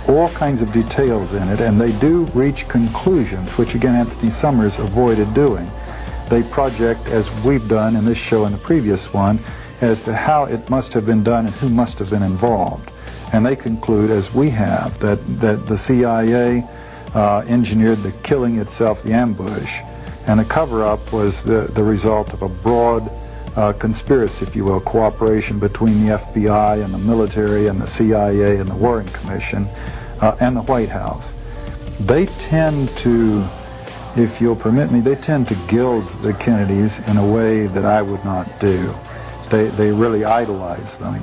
All kinds of details in it, and they do reach conclusions, which again Anthony Summers avoided doing. They project, as we've done in this show and the previous one, as to how it must have been done and who must have been involved. And they conclude, as we have, that the CIA engineered the killing itself, the ambush, and the cover-up was the result of a broad conspiracy, if you will, cooperation between the FBI and the military and the CIA and the Warren Commission and the White House. They tend to, if you'll permit me, they tend to gild the Kennedys in a way that I would not do. They really idolize them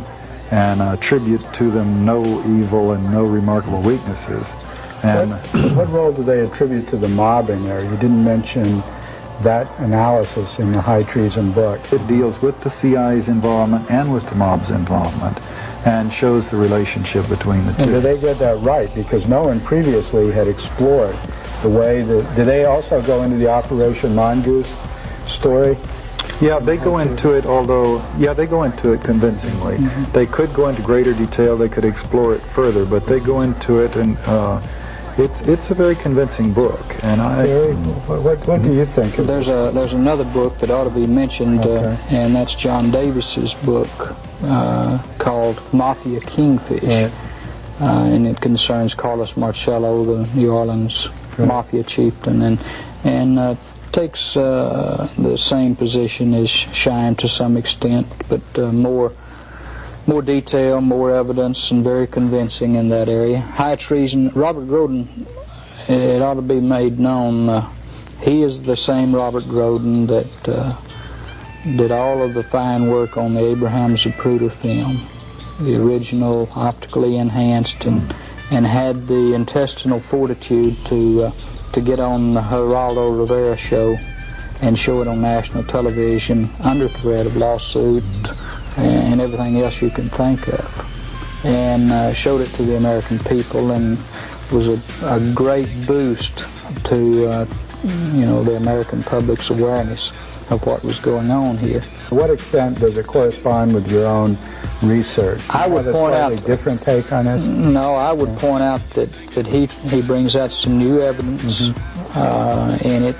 and attribute to them no evil and no remarkable weaknesses. And what role do they attribute to the mob in there? You didn't mention that analysis in the High Treason book. It deals with the CIA's involvement and with the mob's involvement and shows the relationship between the two. And did they get that right? Because no one previously had explored the way that... Did they also go into the Operation Mongoose story? Yeah, they go into it, although, yeah, they go into it convincingly. They could go into greater detail, they could explore it further, but they go into it, and it's a very convincing book. And what do you think? There's another book that ought to be mentioned, and that's John Davis's book called Mafia Kingfish, and it concerns Carlos Marcello, the New Orleans mafia chieftain, and takes the same position as Shine to some extent, but more detail, more evidence, and very convincing in that area. High Treason, Robert Groden, it ought to be made known, he is the same Robert Groden that did all of the fine work on the Abraham Zapruder film, the original optically enhanced, and had the intestinal fortitude to get on the Geraldo Rivera show and show it on national television under threat of lawsuit and everything else you can think of, and showed it to the American people, and was a great boost to the American public's awareness of what was going on here. To what extent does it correspond with your own research? I would point out a different take on this. No, I would point out that he brings out some new evidence in it.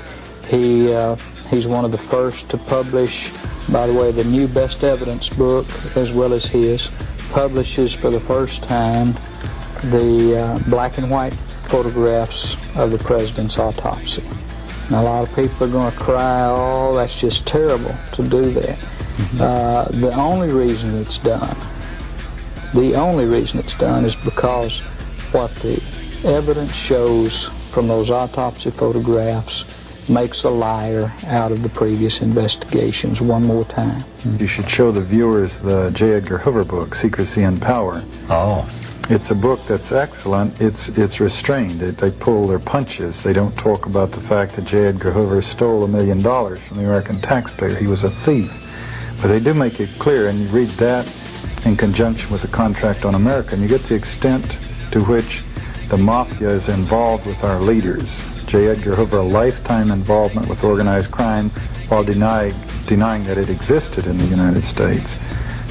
He's one of the first to publish, by the way, the new Best Evidence book, as well as his, publishes for the first time the black and white photographs of the president's autopsy. Now, a lot of people are going to cry, oh, that's just terrible to do that. The only reason it's done is because what the evidence shows from those autopsy photographs makes a liar out of the previous investigations one more time. You should show the viewers the J. Edgar Hoover book, Secrecy and Power. Oh. It's a book that's excellent. It's restrained. They pull their punches. They don't talk about the fact that J. Edgar Hoover stole $1 million from the American taxpayer. He was a thief. But they do make it clear, and you read that in conjunction with the Contract on America, and you get the extent to which the mafia is involved with our leaders. J. Edgar Hoover, a lifetime involvement with organized crime while denying that it existed in the United States.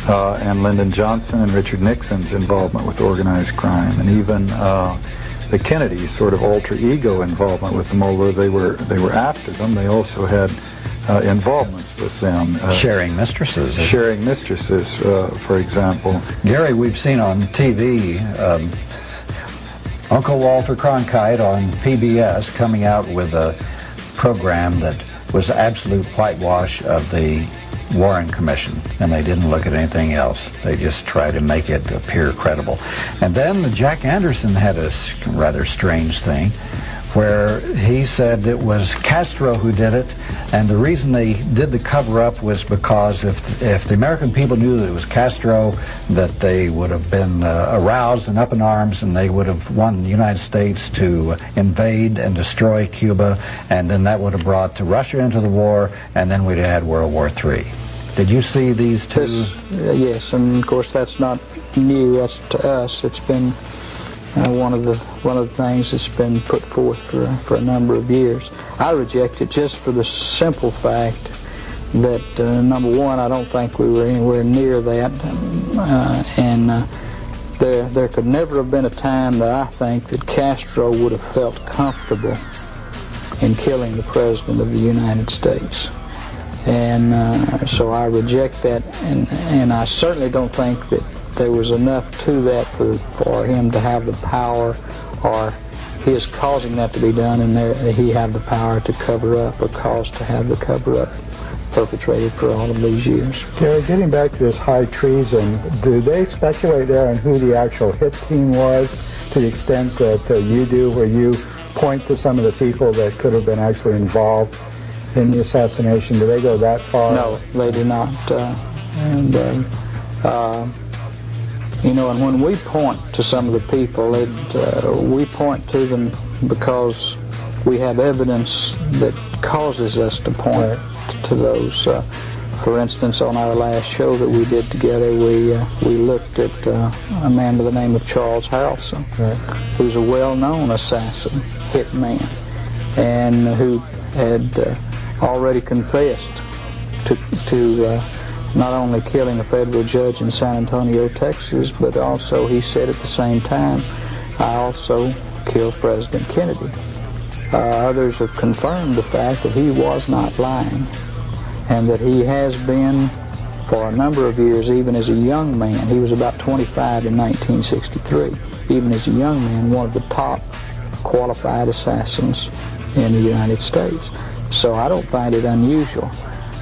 And Lyndon Johnson and Richard Nixon's involvement with organized crime, and even the Kennedys' sort of alter ego involvement with them, although they were after them, they also had involvements with them. Sharing mistresses. Sharing mistresses, for example. Gary, we've seen on TV Uncle Walter Cronkite on PBS coming out with a program that was absolute whitewash of the Warren Commission, and they didn't look at anything else. They just tried to make it appear credible. And then Jack Anderson had a rather strange thing where he said it was Castro who did it, and the reason they did the cover-up was because if the American people knew that it was Castro, that they would have been aroused and up in arms, and they would have wanted the United States to invade and destroy Cuba, and then that would have brought Russia into the war, and then we'd have had World War III. Did you see these two? Yes, and of course that's not new. That's to us. It's been one of the things that's been put forth for a number of years. I reject it just for the simple fact that number one, I don't think we were anywhere near that, and there could never have been a time that I think that Castro would have felt comfortable in killing the President of the United States. And so I reject that, and I certainly don't think that there was enough to that for him to have the power, or his causing that to be done, and he had the power to cover up, or cause to have the cover-up perpetrated for all of these years. Gary, getting back to this high treason, do they speculate there on who the actual hit team was, to the extent that you do, where you point to some of the people that could have been actually involved in the assassination? Do they go that far? No, they do not. You know, and when we point to some of the people, we point to them because we have evidence that causes us to point to those. For instance, on our last show that we did together, we looked at a man by the name of Charles Harrelson, who's a well-known assassin, hitman, and who had already confessed to not only killing a federal judge in San Antonio, Texas, but also he said at the same time, I also killed President Kennedy. Others have confirmed the fact that he was not lying, and that he has been for a number of years, even as a young man. He was about 25 in 1963. Even as a young man, one of the top qualified assassins in the United States. So I don't find it unusual.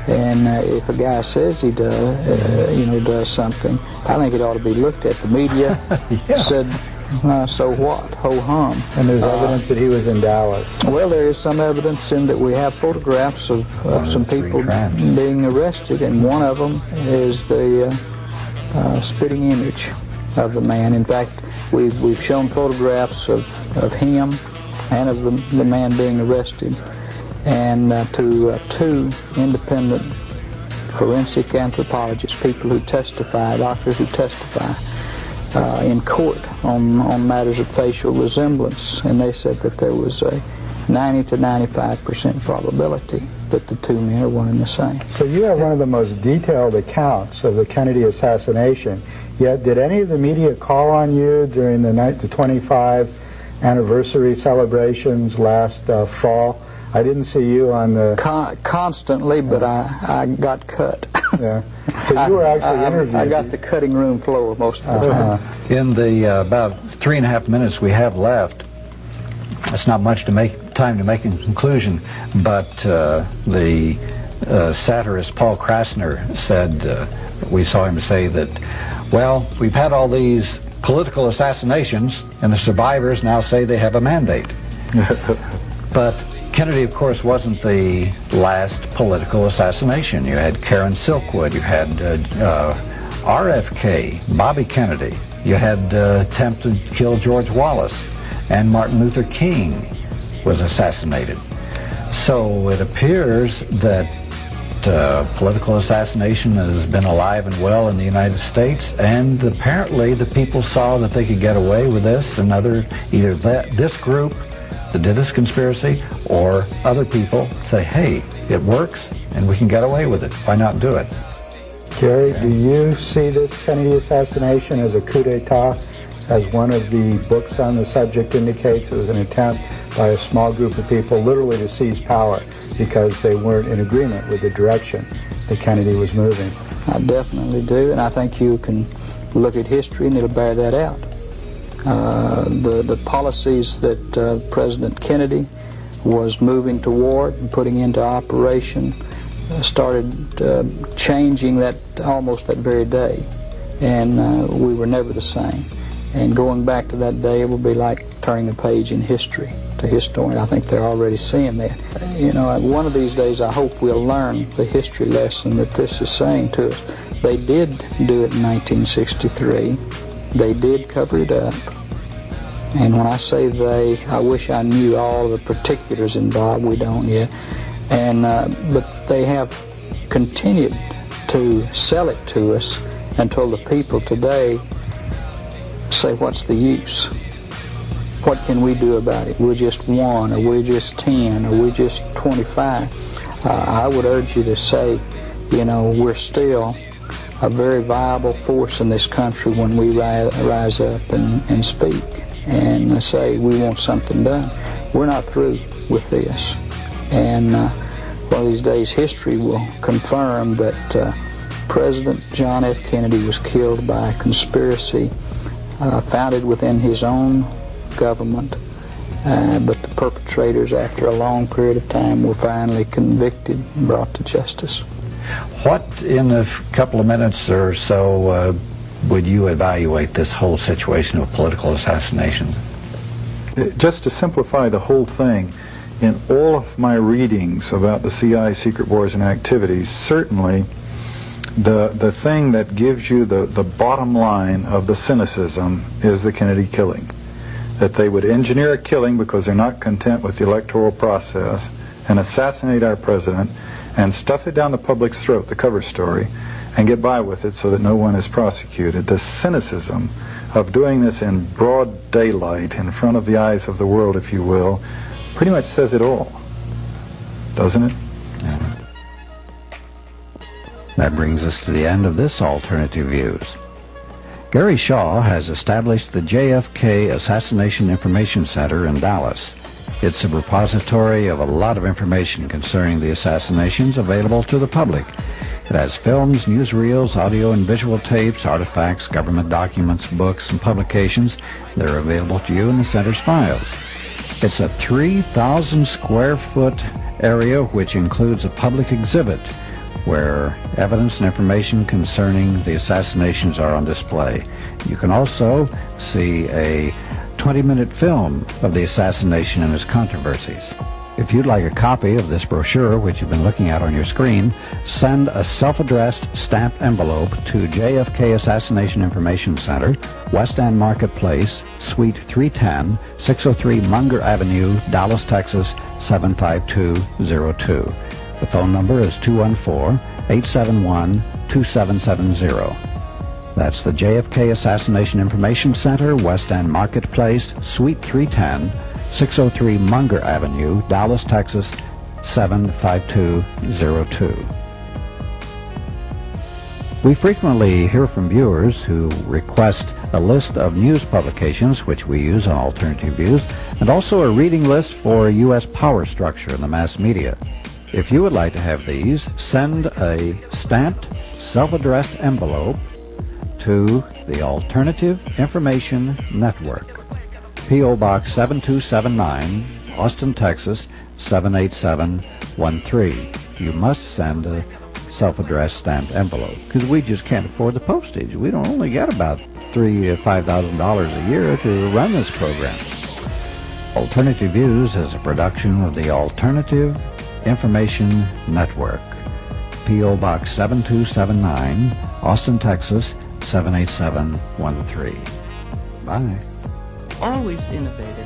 And if a guy says he does something, I think it ought to be looked at. The media said, so what? Ho-hum. And there's evidence that he was in Dallas. Well, there is some evidence in that we have photographs of some people being arrested, and one of them is the spitting image of the man. In fact, we've shown photographs of him and of the man being arrested, and to two independent forensic anthropologists, people who testify, doctors who testify in court on matters of facial resemblance, and they said that there was a 90 to 95% probability that the two men are one and the same. So you have one of the most detailed accounts of the Kennedy assassination, yet did any of the media call on you during the 25 anniversary celebrations last fall? I didn't see you on the... Constantly, but I got cut. Yeah. So you were actually interviewed. I got the cutting room floor most of the time. In the about 3.5 minutes we have left, it's not much time to make a conclusion, but the satirist Paul Krasner said, we saw him say that, well, we've had all these political assassinations, and the survivors now say they have a mandate. But Kennedy, of course, wasn't the last political assassination. You had Karen Silkwood, you had RFK, Bobby Kennedy, you had attempted to kill George Wallace, and Martin Luther King was assassinated. So it appears that political assassination has been alive and well in the United States, and apparently the people saw that they could get away with this, and either this group that did this conspiracy or other people say, hey, it works and we can get away with it. Why not do it? Gary, do you see this Kennedy assassination as a coup d'etat? As one of the books on the subject indicates, it was an attempt by a small group of people literally to seize power because they weren't in agreement with the direction that Kennedy was moving. I definitely do, and I think you can look at history and it'll bear that out. The policies that President Kennedy was moving toward and putting into operation started changing that almost that very day, and we were never the same. And going back to that day, it will be like turning the page in history to historians. I think they're already seeing that. You know, one of these days I hope we'll learn the history lesson that this is saying to us. They did do it in 1963. They did cover it up. And when I say they, I wish I knew all the particulars involved. We don't yet. And but they have continued to sell it to us until the people today say, what's the use? What can we do about it? We're just 1, or we're just 10, or we're just 25. I would urge you to say, you know, we're still a very viable force in this country when we rise up and speak and say we want something done. We're not through with this. And one of these days history will confirm that President John F. Kennedy was killed by a conspiracy founded within his own government, but the perpetrators, after a long period of time, were finally convicted and brought to justice. What, in a couple of minutes or so, would you evaluate this whole situation of political assassination? Just to simplify the whole thing, in all of my readings about the CIA secret wars and activities, certainly the thing that gives you the bottom line of the cynicism is the Kennedy killing. That they would engineer a killing because they're not content with the electoral process and assassinate our president and stuff it down the public's throat, the cover story, and get by with it so that no one is prosecuted. The cynicism of doing this in broad daylight in front of the eyes of the world, if you will, pretty much says it all, doesn't it? Yeah. That brings us to the end of this Alternative Views. Gary Shaw has established the JFK Assassination Information Center in Dallas. It's a repository of a lot of information concerning the assassinations available to the public. It has films, newsreels, audio and visual tapes, artifacts, government documents, books, and publications that are available to you in the center's files. It's a 3,000 square foot area which includes a public exhibit where evidence and information concerning the assassinations are on display. You can also see a 20-minute film of the assassination and its controversies. If you'd like a copy of this brochure, which you've been looking at on your screen, send a self-addressed stamped envelope to JFK Assassination Information Center, West End Marketplace, Suite 310, 603 Munger Avenue, Dallas, Texas, 75202. The phone number is 214-871-2770. That's the JFK Assassination Information Center, West End Marketplace, Suite 310, 603 Munger Avenue, Dallas, Texas, 75202. We frequently hear from viewers who request a list of news publications, which we use on Alternative Views, and also a reading list for U.S. power structure in the mass media. If you would like to have these, send a stamped, self-addressed envelope to the Alternative Information Network, P.O. Box 7279, Austin, Texas, 78713. You must send a self-addressed stamped envelope because we just can't afford the postage. We don't only get about $3,000 to $5,000 a year to run this program. Alternative Views is a production of the Alternative Information Network, P.O. Box 7279, Austin, Texas, 78713. Bye. Always innovative.